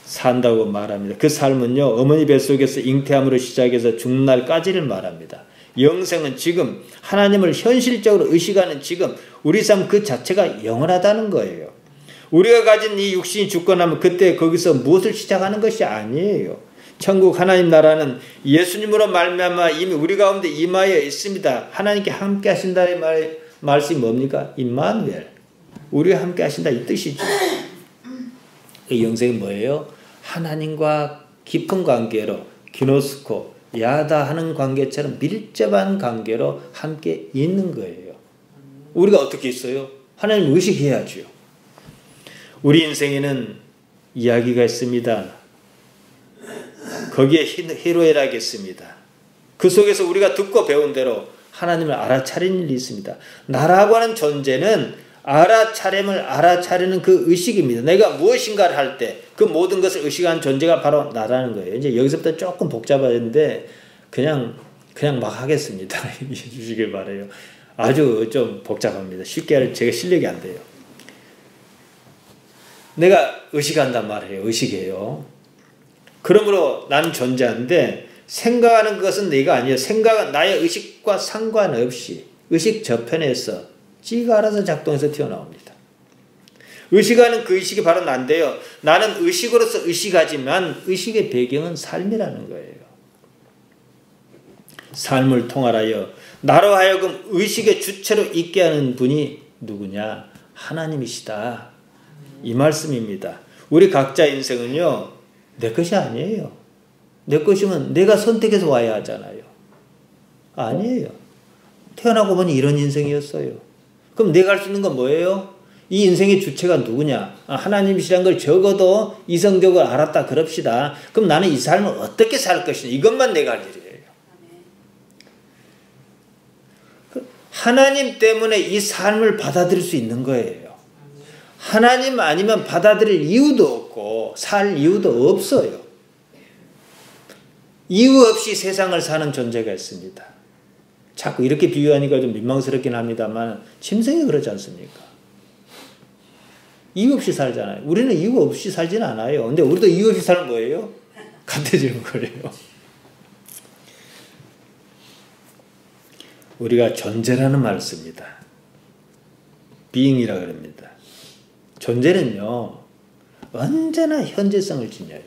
산다고 말합니다. 그 삶은요, 어머니 뱃속에서 잉태함으로 시작해서 죽는 날까지를 말합니다. 영생은 지금 하나님을 현실적으로 의식하는 지금 우리 삶 그 자체가 영원하다는 거예요. 우리가 가진 이 육신이 죽고 나면 그때 거기서 무엇을 시작하는 것이 아니에요. 천국 하나님 나라는 예수님으로 말미암아 이미 우리 가운데 임하여 있습니다. 하나님께 함께 하신다는 말씀이 뭡니까? 임마누엘. 우리와 함께 하신다 이 뜻이죠. 이 영생이 뭐예요? 하나님과 깊은 관계로 기노스코, 야다 하는 관계처럼 밀접한 관계로 함께 있는 거예요. 우리가 어떻게 있어요? 하나님을 의식해야죠. 우리 인생에는 이야기가 있습니다. 거기에 희로애락이 있습니다. 그 속에서 우리가 듣고 배운 대로 하나님을 알아차리는 일이 있습니다. 나라고 하는 존재는 알아차리는 그 의식입니다. 내가 무엇인가를 할 때 그 모든 것을 의식하는 존재가 바로 나라는 거예요. 이제 여기서부터 조금 복잡한데 그냥 막 하겠습니다. 이해해 주시길 바라요. 아주 좀 복잡합니다. 쉽게 할 제가 실력이 안 돼요. 내가 의식한단 말이에요. 의식해요. 그러므로 나는 존재하는데 생각하는 것은 내가 아니에요. 생각은 나의 의식과 상관없이 의식 저편에서 지가 알아서 작동해서 튀어나옵니다. 의식하는 그 의식이 바로 난데요. 나는 의식으로서 의식하지만 의식의 배경은 삶이라는 거예요. 삶을 통하여 나로 하여금 의식의 주체로 있게 하는 분이 누구냐? 하나님이시다. 이 말씀입니다. 우리 각자 인생은요, 내 것이 아니에요. 내 것이면 내가 선택해서 와야 하잖아요. 아니에요. 태어나고 보니 이런 인생이었어요. 그럼 내가 할 수 있는 건 뭐예요? 이 인생의 주체가 누구냐? 하나님이시라는 걸 적어도 이성적으로 알았다 그럽시다. 그럼 나는 이 삶을 어떻게 살 것이냐? 이것만 내가 할 일이에요. 하나님 때문에 이 삶을 받아들일 수 있는 거예요. 하나님 아니면 받아들일 이유도 없고 살 이유도 없어요. 이유 없이 세상을 사는 존재가 있습니다. 자꾸 이렇게 비유하니까 좀 민망스럽긴 합니다만 짐승이 그러지 않습니까? 이유 없이 살잖아요. 우리는 이유 없이 살지는 않아요. 근데 우리도 이유 없이 살면 뭐예요? 같아지는 거예요. 우리가 존재라는 말을 씁니다. being이라 그럽니다. 존재는요, 언제나 현재성을 지녀요.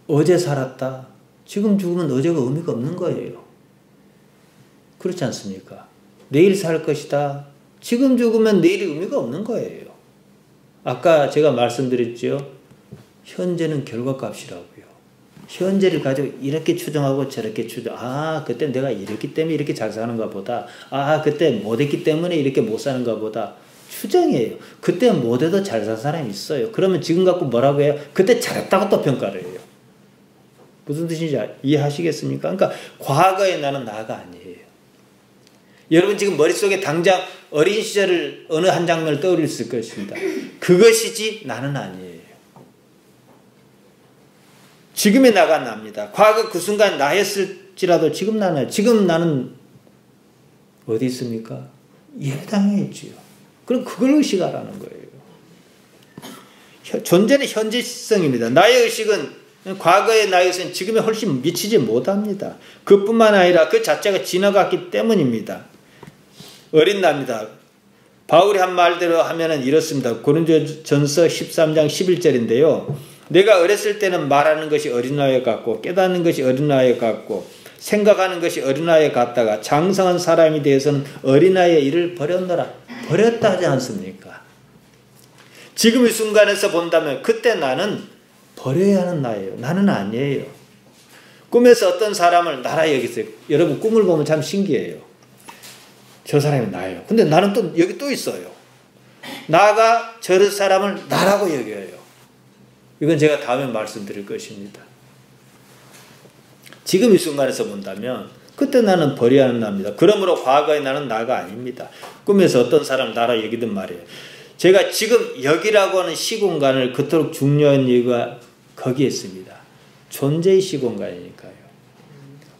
어제 살았다. 지금 죽으면 어제가 의미가 없는 거예요. 그렇지 않습니까? 내일 살 것이다. 지금 죽으면 내일이 의미가 없는 거예요. 아까 제가 말씀드렸죠. 현재는 결과값이라고요. 현재를 가지고 이렇게 추정하고 저렇게 추정. 그때 내가 이랬기 때문에 이렇게 잘 사는가 보다. 그때 못했기 때문에 이렇게 못 사는가 보다. 추정이에요. 그때 못해도 잘 산 사람이 있어요. 그러면 지금 갖고 뭐라고 해요? 그때 잘했다고 또 평가를 해요. 무슨 뜻인지 이해하시겠습니까? 그러니까 과거의 나는 나가 아니에요. 여러분 지금 머릿속에 당장 어린 시절을 어느 한 장면을 떠올릴 것입니다. 그것이지 나는 아니에요. 지금의 나가 납니다. 과거 그 순간 나였을지라도 지금 나는 어디 있습니까? 예배당에 있지요. 그럼 그걸 의식하라는 거예요. 존재는 현재성입니다. 나의 의식은 과거의 나의 의식은 지금에 훨씬 미치지 못합니다. 그뿐만 아니라 그 자체가 지나갔기 때문입니다. 어린 나입니다. 바울이 한 말대로 하면은 이렇습니다. 고린도전서 13장 11절인데요. 내가 어렸을 때는 말하는 것이 어린아이 같고 깨닫는 것이 어린아이 같고 생각하는 것이 어린아이 같다가 장성한 사람이 되어서는 어린아이의 일을 버렸노라. 버렸다 하지 않습니까? 지금 이 순간에서 본다면 그때 나는 버려야 하는 나예요. 나는 아니에요. 꿈에서 어떤 사람을 나라 여기세요. 여러분 꿈을 보면 참 신기해요. 저 사람이 나예요. 근데 나는 또 여기 또 있어요. 나가 저 사람을 나라고 여겨요. 이건 제가 다음에 말씀드릴 것입니다. 지금 이 순간에서 본다면 그때 나는 버려야 하는 나입니다. 그러므로 과거의 나는 나가 아닙니다. 꿈에서 어떤 사람 나라 여기든 말이에요. 제가 지금 여기라고 하는 시공간을 그토록 중요한 이유가 거기에 있습니다. 존재의 시공간이니까요.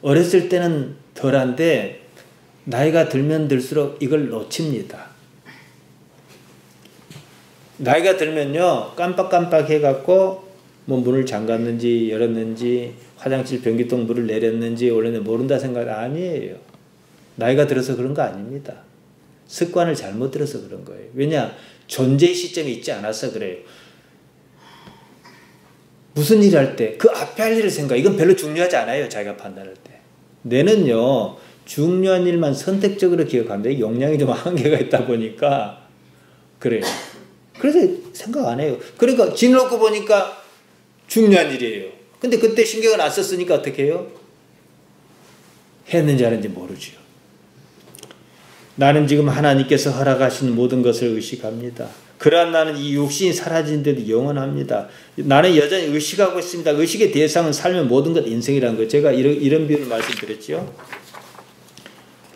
어렸을 때는 덜한데 나이가 들면 들수록 이걸 놓칩니다. 나이가 들면요 깜빡깜빡 해갖고 뭐 문을 잠갔는지 열었는지 화장실 변기통 물을 내렸는지 원래는 모른다 생각 아니에요. 나이가 들어서 그런 거 아닙니다. 습관을 잘못 들어서 그런 거예요. 왜냐? 존재의 시점이 있지 않아서 그래요. 무슨 일 할 때 그 앞에 할 일을 생각. 이건 별로 중요하지 않아요. 자기가 판단할 때. 뇌는요 중요한 일만 선택적으로 기억합니다. 용량이 좀 한계가 있다 보니까 그래요. 그래서 생각 안 해요. 그러니까 지놓고 보니까 중요한 일이에요. 근데 그때 신경을 안 썼으니까 어떻게 해요? 했는지 안 했는지 모르죠. 나는 지금 하나님께서 허락하신 모든 것을 의식합니다. 그러한 나는 이 육신이 사라진데도 영원합니다. 나는 여전히 의식하고 있습니다. 의식의 대상은 삶의 모든 것 인생이라는 거예요. 제가 이런 비유를 말씀드렸죠.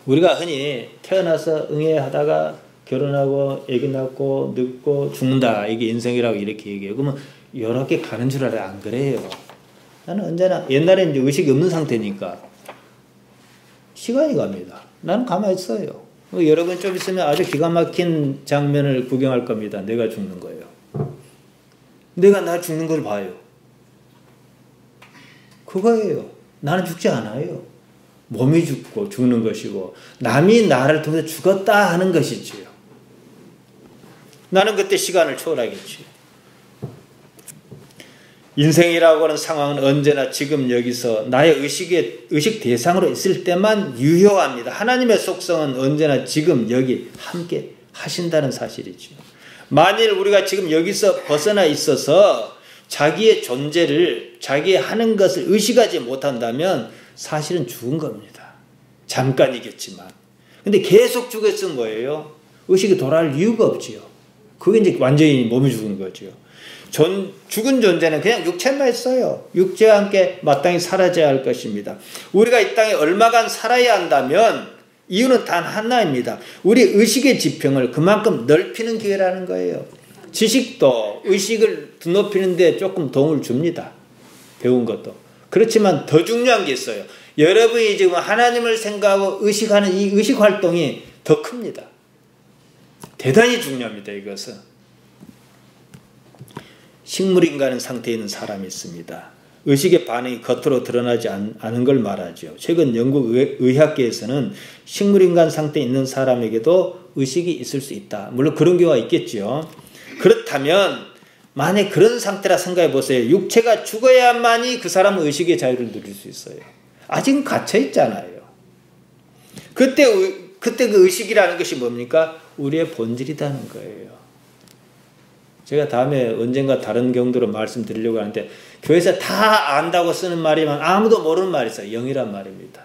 우리가 흔히 태어나서 응애하다가 결혼하고 애기 낳고 늙고 죽는다. 이게 인생이라고 이렇게 얘기해요. 그러면 이렇게 가는 줄 알아요. 안 그래요. 나는 언제나 옛날에 이제 의식이 없는 상태니까 시간이 갑니다. 나는 가만히 있어요. 여러분 좀 있으면 아주 기가 막힌 장면을 구경할 겁니다. 내가 죽는 거예요. 내가 나 죽는 걸 봐요. 그거예요. 나는 죽지 않아요. 몸이 죽고 죽는 것이고 남이 나를 통해서 죽었다 하는 것이지요. 나는 그때 시간을 초월하겠지요. 인생이라고 하는 상황은 언제나 지금 여기서 나의 의식 대상으로 있을 때만 유효합니다. 하나님의 속성은 언제나 지금 여기 함께 하신다는 사실이죠. 만일 우리가 지금 여기서 벗어나 있어서 자기의 존재를, 자기의 하는 것을 의식하지 못한다면 사실은 죽은 겁니다. 잠깐이겠지만. 근데 계속 죽었은 거예요. 의식이 돌아갈 이유가 없지요. 그게 이제 완전히 몸이 죽은 거죠. 죽은 존재는 그냥 육체만 있어요. 육체와 함께 마땅히 사라져야 할 것입니다. 우리가 이 땅에 얼마간 살아야 한다면 이유는 단 하나입니다. 우리 의식의 지평을 그만큼 넓히는 기회라는 거예요. 지식도 의식을 드높이는 데 조금 도움을 줍니다. 배운 것도. 그렇지만 더 중요한 게 있어요. 여러분이 지금 하나님을 생각하고 의식하는 이 의식 활동이 더 큽니다. 대단히 중요합니다. 이것은. 식물인간의 상태에 있는 사람이 있습니다. 의식의 반응이 겉으로 드러나지 않은 걸 말하죠. 최근 영국 의학계에서는 식물인간 상태에 있는 사람에게도 의식이 있을 수 있다. 물론 그런 경우가 있겠죠. 그렇다면 만약 그런 상태라 생각해 보세요. 육체가 죽어야만이 그 사람은 의식의 자유를 누릴 수 있어요. 아직은 갇혀 있잖아요. 그때 그 의식이라는 것이 뭡니까? 우리의 본질이라는 거예요. 제가 다음에 언젠가 다른 경도로 말씀드리려고 하는데 교회에서 다 안다고 쓰는 말이면 아무도 모르는 말이 있어요. 영이란 말입니다.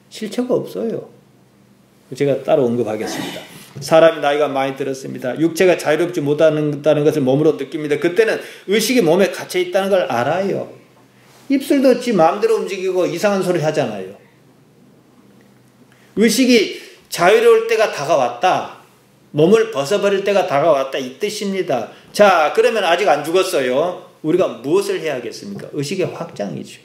실체가 없어요. 제가 따로 언급하겠습니다. 사람이 나이가 많이 들었습니다. 육체가 자유롭지 못한다는 것을 몸으로 느낍니다. 그때는 의식이 몸에 갇혀 있다는 걸 알아요. 입술도 지 마음대로 움직이고 이상한 소리 하잖아요. 의식이 자유로울 때가 다가왔다. 몸을 벗어버릴 때가 다가왔다. 이 뜻입니다. 자, 그러면 아직 안 죽었어요. 우리가 무엇을 해야겠습니까? 의식의 확장이죠.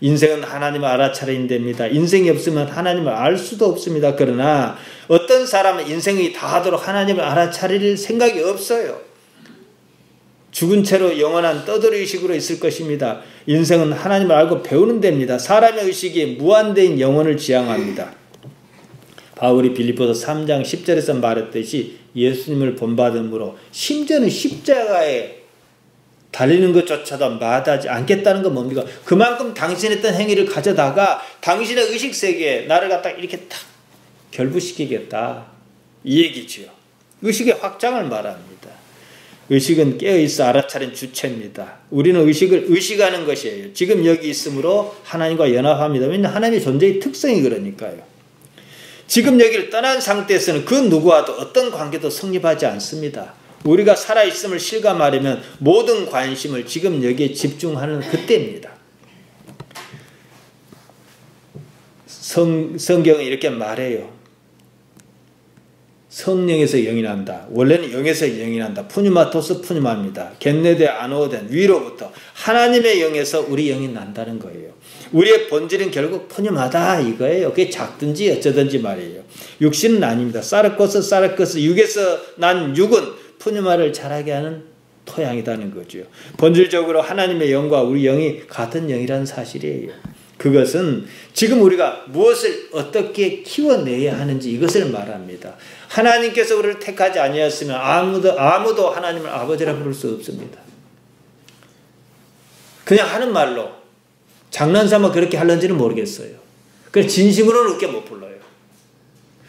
인생은 하나님을 알아차리는 데입니다. 인생이 없으면 하나님을 알 수도 없습니다. 그러나 어떤 사람은 인생이 다하도록 하나님을 알아차릴 생각이 없어요. 죽은 채로 영원한 떠돌이 의식으로 있을 것입니다. 인생은 하나님을 알고 배우는 데입니다. 사람의 의식이 무한대인 영혼을 지향합니다. 바울이 빌립보서 3장 10절에서 말했듯이 예수님을 본받음으로 심지어는 십자가에 달리는 것조차도 마다하지 않겠다는 건 뭡니까? 그만큼 당신이 했던 행위를 가져다가 당신의 의식세계에 나를 갖다 이렇게 탁 결부시키겠다. 이 얘기지요. 의식의 확장을 말합니다. 의식은 깨어있어 알아차린 주체입니다. 우리는 의식을 의식하는 것이에요. 지금 여기 있으므로 하나님과 연합합니다. 왜냐하면 하나님의 존재의 특성이 그러니까요. 지금 여기를 떠난 상태에서는 그 누구와도 어떤 관계도 성립하지 않습니다. 우리가 살아있음을 실감하려면 모든 관심을 지금 여기에 집중하는 그때입니다. 성경은 이렇게 말해요. 성령에서 영이 난다. 원래는 영에서 영이 난다. 푸뉴마토스 푸뉴마입니다. 겐네데 아노덴 위로부터 하나님의 영에서 우리 영이 난다는 거예요. 우리의 본질은 결국 푸뉴마다 이거예요. 그게 작든지 어쩌든지 말이에요. 육신은 아닙니다. 사르코스 육에서 난 육은 푸뉴마를 자라게 하는 토양이라는 거죠. 본질적으로 하나님의 영과 우리 영이 같은 영이라는 사실이에요. 그것은 지금 우리가 무엇을 어떻게 키워내야 하는지 이것을 말합니다. 하나님께서 우리를 택하지 아니하였으면 아무도 하나님을 아버지라 부를 수 없습니다. 그냥 하는 말로 장난삼아 그렇게 하는지는 모르겠어요. 그래서 진심으로는 그렇게 못 불러요.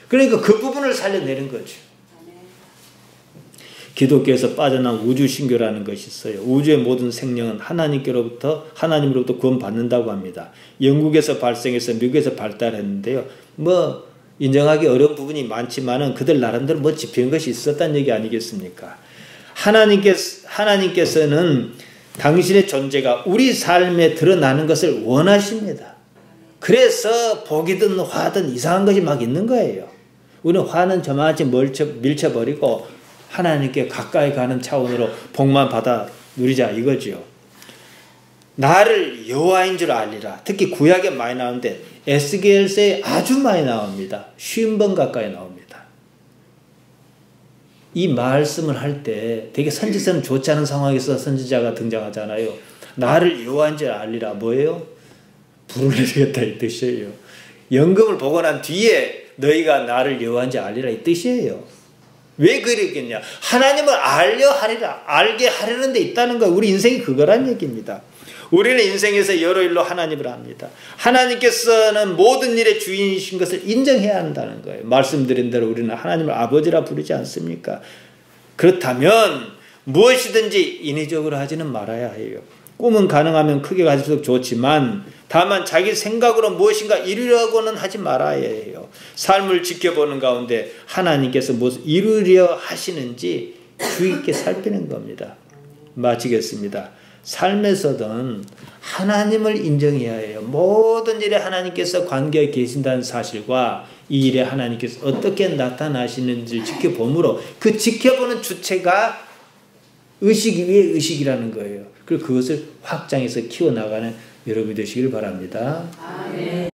그러니까 그 부분을 살려내는 거죠. 기독교에서 빠져난 우주신교라는 것이 있어요. 우주의 모든 생명은 하나님으로부터 구원받는다고 합니다. 영국에서 발생해서 미국에서 발달했는데요. 인정하기 어려운 부분이 많지만은 그들 나름대로 짚히는 것이 있었다는 얘기 아니겠습니까? 하나님께서는 당신의 존재가 우리 삶에 드러나는 것을 원하십니다. 그래서 복이든 화든 이상한 것이 막 있는 거예요. 우리는 화는 저만치 밀쳐버리고 하나님께 가까이 가는 차원으로 복만 받아 누리자 이거죠. 나를 여호와인 줄 알리라. 특히 구약에 많이 나오는데 에스겔서에 아주 많이 나옵니다. 50번 가까이 나옵니다. 이 말씀을 할 때 되게 선지서는 좋지 않은 상황에서 선지자가 등장하잖아요. 나를 여호와인 줄 알리라. 뭐예요? 불을 내리겠다 이 뜻이에요. 영금을 보고 난 뒤에 너희가 나를 여호와인지 알리라 이 뜻이에요. 왜 그랬겠냐? 하나님을 알게 하려는 데 있다는 거예요. 우리 인생이 그거란 얘기입니다. 우리는 인생에서 여러 일로 하나님을 압니다. 하나님께서는 모든 일의 주인이신 것을 인정해야 한다는 거예요. 말씀드린 대로 우리는 하나님을 아버지라 부르지 않습니까? 그렇다면 무엇이든지 인위적으로 하지는 말아야 해요. 꿈은 가능하면 크게 가질수록 좋지만 다만 자기 생각으로 무엇인가 이루려고는 하지 말아야 해요. 삶을 지켜보는 가운데 하나님께서 무엇을 이루려 하시는지 주의 깊게 살피는 겁니다. 마치겠습니다. 삶에서든 하나님을 인정해야 해요. 모든 일에 하나님께서 관계에 계신다는 사실과 이 일에 하나님께서 어떻게 나타나시는지를 지켜보므로 그 지켜보는 주체가 의식 위에 의식이라는 거예요. 그리고 그것을 확장해서 키워나가는 여러분이 되시길 바랍니다. 아멘.